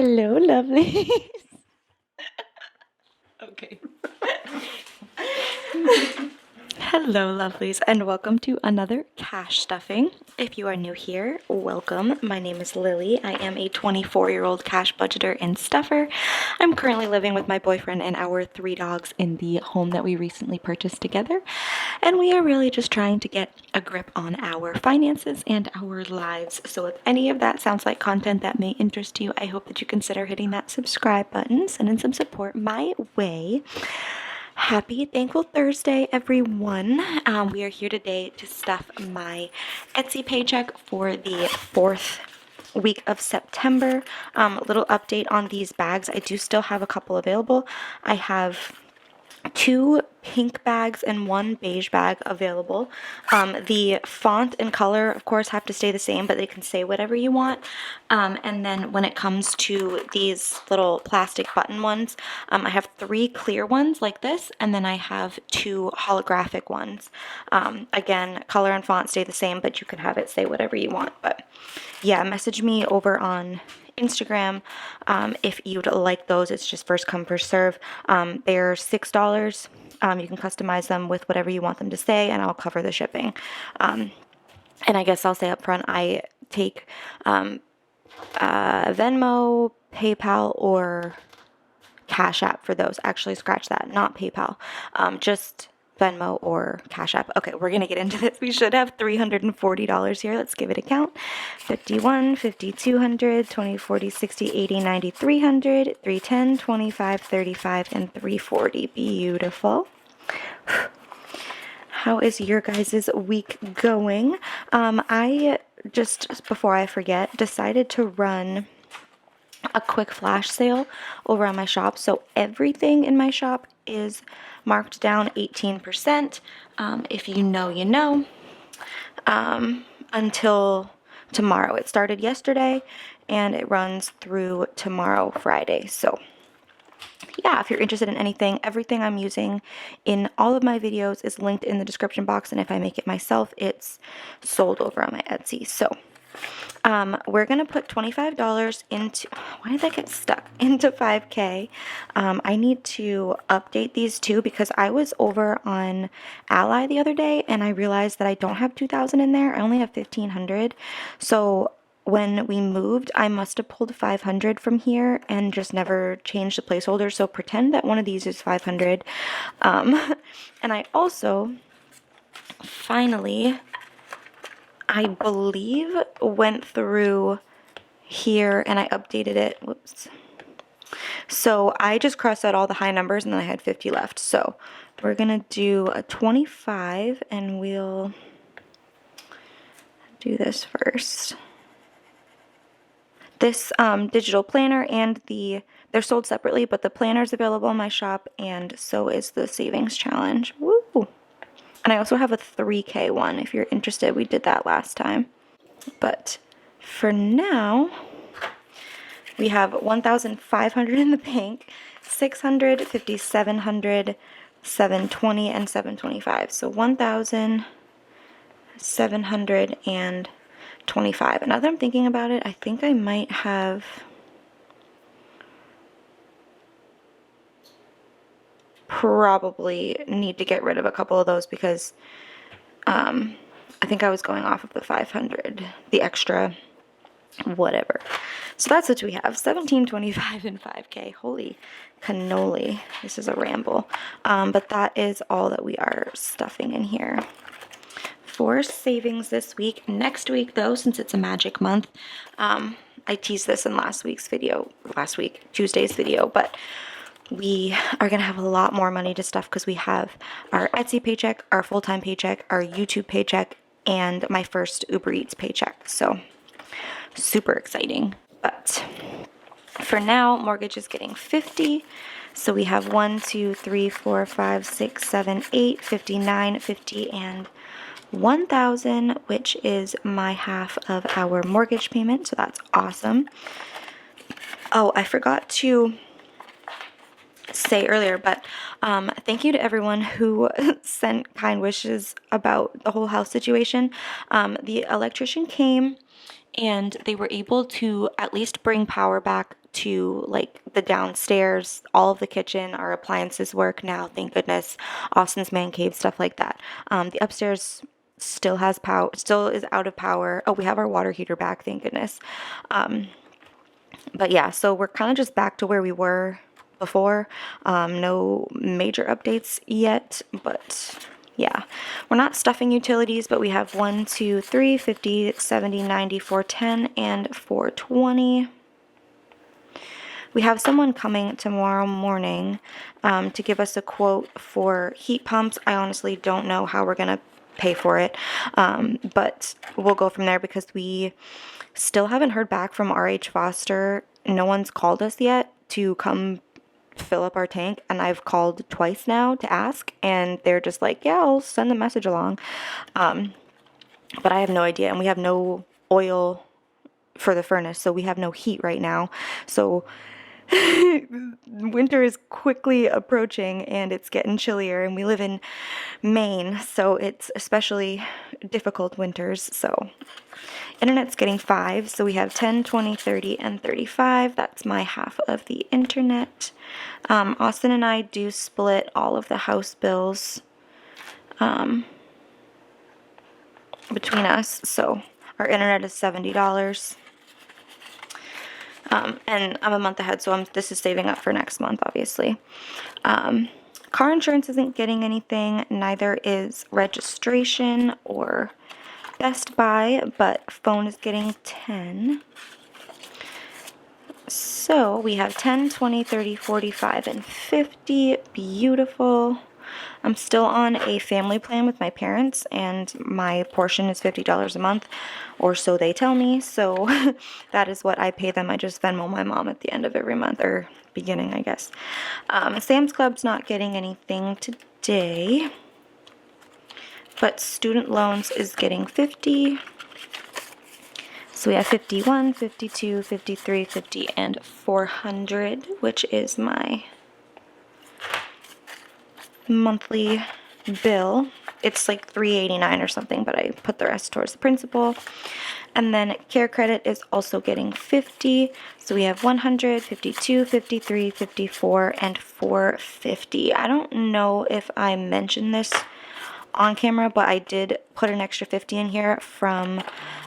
Hello, lovelies. Okay. Hello, lovelies, and welcome to another cash stuffing. If you are new here, welcome. My name is Lily. I am a 24-year-old cash budgeter and stuffer. I'm currently living with my boyfriend and our 3 dogs in the home that we recently purchased together, and we are really just trying to get a grip on our finances and our lives. So if any of that sounds like content that may interest you, I hope that you consider hitting that subscribe button, sending some support my way. Happy Thankful Thursday, everyone. We are here today to stuff my Etsy paycheck for the 4th week of September. Little update on these bags. I do still have a couple available. I have 2 pink bags and 1 beige bag available. The font and color, of course, have to stay the same, but they can say whatever you want. And then when it comes to these little plastic button ones, I have 3 clear ones like this, and then I have 2 holographic ones. Again, color and font stay the same, but you can have it say whatever you want. But yeah, message me over on Instagram if you'd like those. It's just first come, first serve. They're $6. You can customize them with whatever you want them to say, and I'll cover the shipping. And I guess I'll say up front, I take Venmo, PayPal, or Cash App for those. Actually, scratch that, not PayPal. Just Venmo or Cash App. Okay, we're gonna get into this. We should have $340 here. Let's give it a count. 51, 50, 200, 20, 40, 60, 80, 90, 300, 310, 25, 35, and 340. Beautiful. How is your guys' week going? I just, before I forget, decided to run a quick flash sale over on my shop. So everything in my shop is marked down 18%. If you know, you know. Until tomorrow. It started yesterday and it runs through tomorrow, Friday. So yeah, if you're interested in anything, everything I'm using in all of my videos is linked in the description box, and if I make it myself, it's sold over on my Etsy. So we're going to put $25 into, why did that get stuck? Into 5K. I need to update these too, because I was over on Ally the other day and I realized that I don't have 2,000 in there. I only have 1,500. So when we moved, I must have pulled 500 from here and just never changed the placeholder. So pretend that one of these is 500. And I also finally, I believe, went through here and I updated it. Whoops. So I just crossed out all the high numbers and then I had 50 left. So we're going to do a 25 and we'll do this first. This digital planner and they're sold separately, but the planner is available in my shop and so is the savings challenge. Woo! And I also have a 3K one if you're interested. We did that last time. But for now, we have 1,500 in the bank, 600, 50, 700, 720, and 725. So 1,725. And now that I'm thinking about it, I think I might have probably need to get rid of a couple of those because I think I was going off of the 500, the extra whatever. So that's what we have, 1725 and 5K. Holy cannoli, this is a ramble. But that is all that we are stuffing in here for savings this week. Next week though, since it's a magic month, I teased this in Tuesday's video, but we are going to have a lot more money to stuff because we have our Etsy paycheck, our full-time paycheck, our YouTube paycheck, and my first Uber Eats paycheck. So super exciting. But for now, mortgage is getting 50. So we have 1, 2, 3, 4, 5, 6, 7, 8, 59, 50, and 1,000, which is my half of our mortgage payment. So that's awesome. Oh, I forgot to say earlier, but thank you to everyone who sent kind wishes about the whole house situation. The electrician came and they were able to at least bring power back to like the downstairs. All of the kitchen, our appliances work now, thank goodness. Austin's man cave, stuff like that. The upstairs still has power, still is out of power. Oh, we have our water heater back, thank goodness. But yeah, so we're kind of just back to where we were before. No major updates yet, but yeah, we're not stuffing utilities, but we have 1, 2, 3, 50, 70, 90, 410, and 420. We have someone coming tomorrow morning to give us a quote for heat pumps. I honestly don't know how we're going to pay for it, but we'll go from there because we still haven't heard back from RH Foster. No one's called us yet to come fill up our tank, and I've called twice now to ask, and they're just like, yeah, I'll send the message along. But I have no idea, and we have no oil for the furnace, so we have no heat right now. So winter is quickly approaching and it's getting chillier, and we live in Maine, so it's especially difficult winters. So internet's getting 5, so we have 10, 20, 30, and 35. That's my half of the internet. Austin and I do split all of the house bills between us, so our internet is $70. And I'm a month ahead, so this is saving up for next month, obviously. Car insurance isn't getting anything, neither is registration or Best Buy, but phone is getting 10. So we have 10, 20, 30, 45, and 50. Beautiful. I'm still on a family plan with my parents, and my portion is $50 a month, or so they tell me. So that is what I pay them. I just Venmo my mom at the end of every month, or beginning, I guess. Sam's Club's not getting anything today, but student loans is getting 50. So we have 51, 52, 53, 50, and 400, which is my monthly bill. It's like $389 or something, but I put the rest towards the principal. And then care credit is also getting 50. So we have 100, 52, 53, 54, and 450. I don't know if I mentioned this on camera, but I did put an extra 50 in here from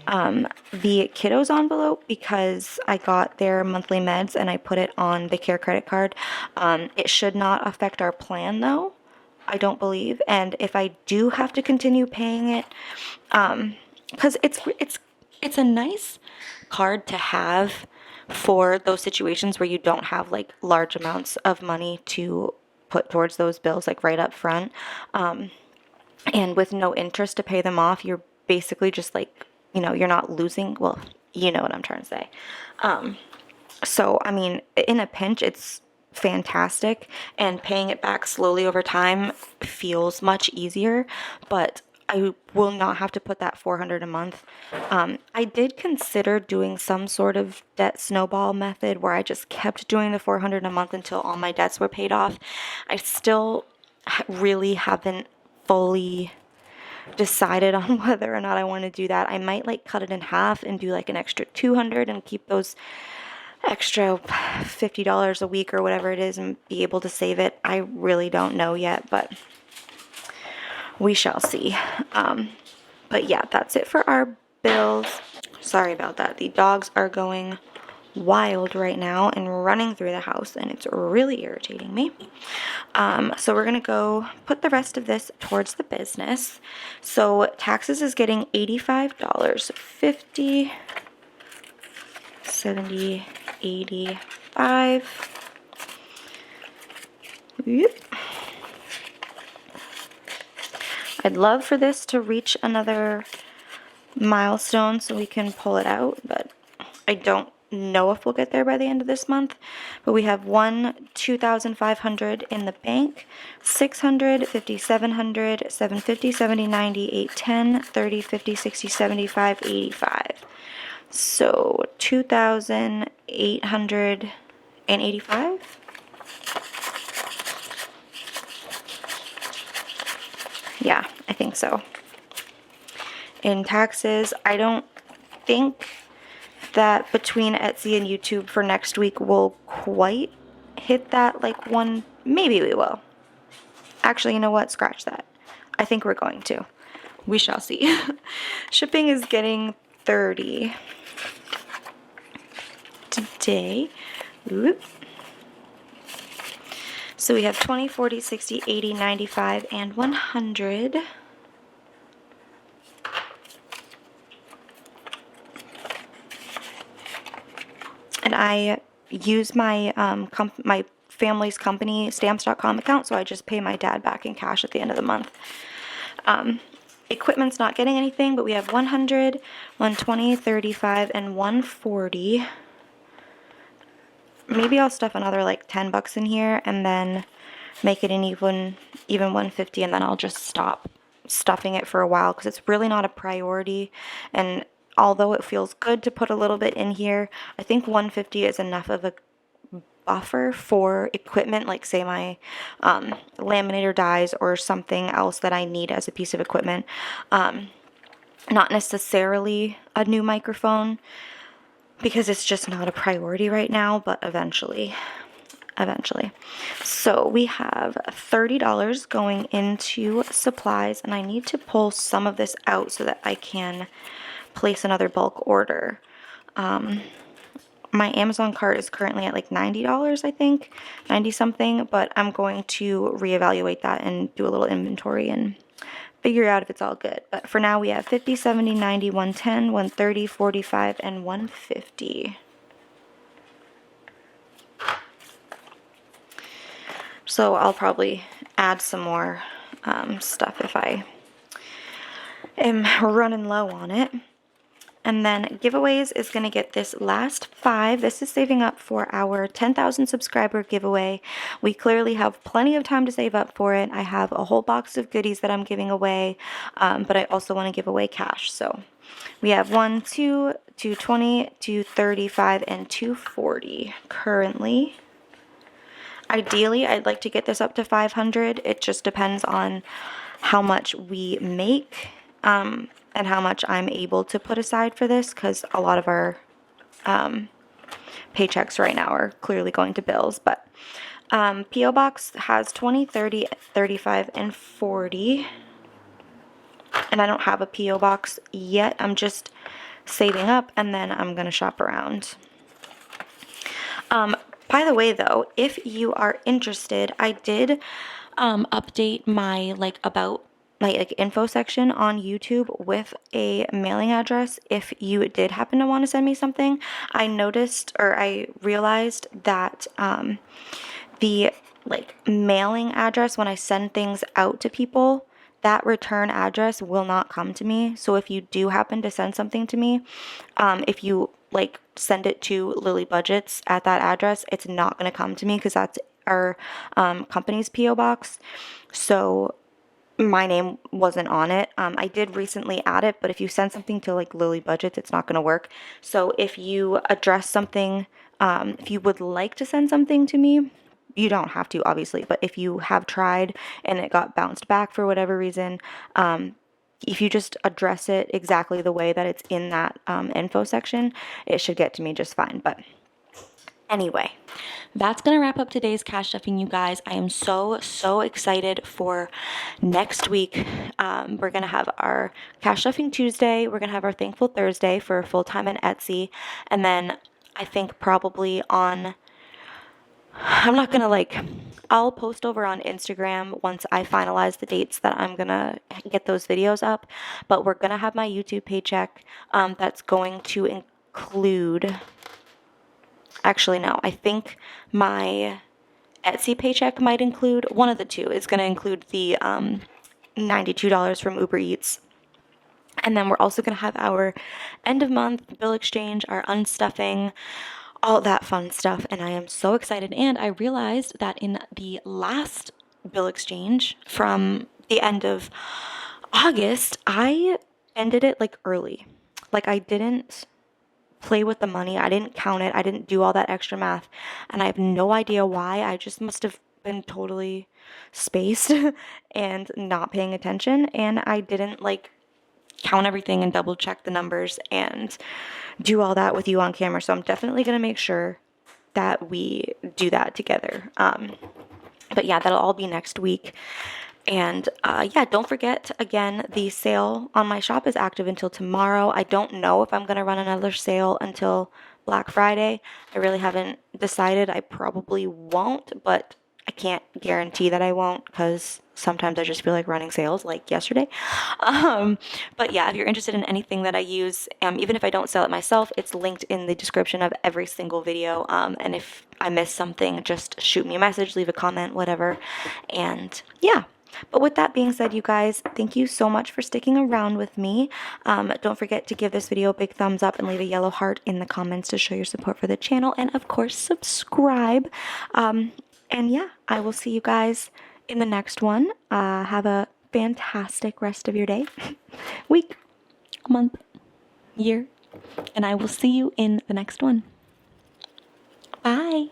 the kiddos envelope because I got their monthly meds and I put it on the care credit card. It should not affect our plan though, I don't believe. And if I do have to continue paying it, because it's a nice card to have for those situations where you don't have like large amounts of money to put towards those bills like right up front. And with no interest to pay them off, you're basically just like, you're not losing. Well, you know what I'm trying to say. So, I mean, in a pinch, it's fantastic, and paying it back slowly over time feels much easier, but I will not have to put that $400 a month. I did consider doing some sort of debt snowball method where I just kept doing the $400 a month until all my debts were paid off. I still really haven't fully decided on whether or not I want to do that. I might like cut it in half and do like an extra $200 and keep those extra $50 a week or whatever it is and be able to save it. I really don't know yet, but we shall see. But yeah, that's it for our bills. Sorry about that. The dogs are going wild right now and running through the house, and it's really irritating me. So we're gonna go put the rest of this towards the business. So taxes is getting $85, 50, 70, 85. Yep. I'd love for this to reach another milestone so we can pull it out, but I don't know if we'll get there by the end of this month. But we have 2,500 in the bank, 600, 50, 700, 750, 70, 90, 810, 30, 50, 60, 75, 85. So 2,885. Yeah, I think so. In taxes, I don't think that between Etsy and YouTube for next week we'll quite hit that like one. Maybe we will. Actually, you know what? Scratch that. I think we're going to. We shall see. Shipping is getting $30 today. Oop. So we have 20, 40, 60, 80, 95, and 100. And I use my my family's company stamps.com account, so I just pay my dad back in cash at the end of the month. Equipment's not getting anything, but we have 100, 120, 35, and 140. Maybe I'll stuff another like $10 in here and then make it an even 150, and then I'll just stop stuffing it for a while because it's really not a priority. And although it feels good to put a little bit in here, I think 150 is enough of a buffer for equipment, like say my laminator dies or something else that I need as a piece of equipment. Not necessarily a new microphone because it's just not a priority right now, but eventually. So we have $30 going into supplies, and I need to pull some of this out so that I can place another bulk order. My Amazon cart is currently at like $90, I think, 90 something, but I'm going to reevaluate that and do a little inventory and figure out if it's all good. But for now we have 50, 70, 90, 110, 130, 45, and 150. So I'll probably add some more stuff if I am running low on it. And then giveaways is going to get this last 5. This is saving up for our 10,000 subscriber giveaway. We clearly have plenty of time to save up for it. I have a whole box of goodies that I'm giving away, but I also want to give away cash. So we have 1, 2, 220, 235, and 240 currently. Ideally, I'd like to get this up to 500. It just depends on how much we make. And how much I'm able to put aside for this, because a lot of our paychecks right now are clearly going to bills. But P.O. Box has 20, 30, 35, and 40. And I don't have a P.O. Box yet. I'm just saving up, and then I'm going to shop around. By the way, though, if you are interested, I did update my about my info section on YouTube with a mailing address. If you did happen to want to send me something, I noticed, or I realized that the mailing address, when I send things out to people, that return address will not come to me. So if you do happen to send something to me, if you send it to LILYBUDGETS at that address, it's not going to come to me because that's our company's P.O. box. So my name wasn't on it. I did recently add it, but if you send something to LILYBUDGETS, it's not going to work. So if you address something, if you would like to send something to me, you don't have to, obviously, but if you have tried and it got bounced back for whatever reason, if you just address it exactly the way that it's in that info section, it should get to me just fine. But anyway, that's going to wrap up today's cash stuffing, you guys. I am so excited for next week. We're going to have our Cash Stuffing Tuesday. We're going to have our Thankful Thursday for full-time and Etsy. And then I think probably on, I'm not going to I'll post over on Instagram once I finalize the dates that I'm going to get those videos up. But we're going to have my YouTube paycheck that's going to include... Actually, no. I think my Etsy paycheck might include one of the two. It's going to include the $92 from Uber Eats. And then we're also going to have our end of month bill exchange, our unstuffing, all that fun stuff. And I am so excited. And I realized that in the last bill exchange from the end of August, I ended it early. I didn't play with the money. I didn't count it. I didn't do all that extra math. And I have no idea why. I just must have been totally spaced and not paying attention. And I didn't count everything and double check the numbers and do all that with you on camera. So I'm definitely going to make sure that we do that together. But yeah, that'll all be next week. And yeah, don't forget, again, the sale on my shop is active until tomorrow. I don't know if I'm going to run another sale until Black Friday. I really haven't decided. I probably won't, but I can't guarantee that I won't because sometimes I just feel like running sales like yesterday. But yeah, if you're interested in anything that I use, even if I don't sell it myself, it's linked in the description of every single video. And if I miss something, just shoot me a message, leave a comment, whatever. And yeah. But with that being said, you guys, thank you so much for sticking around with me. Don't forget to give this video a big thumbs up and leave a yellow heart in the comments to show your support for the channel. And of course, subscribe. And yeah, I will see you guys in the next one. Have a fantastic rest of your day, week, month, year. And I will see you in the next one. Bye.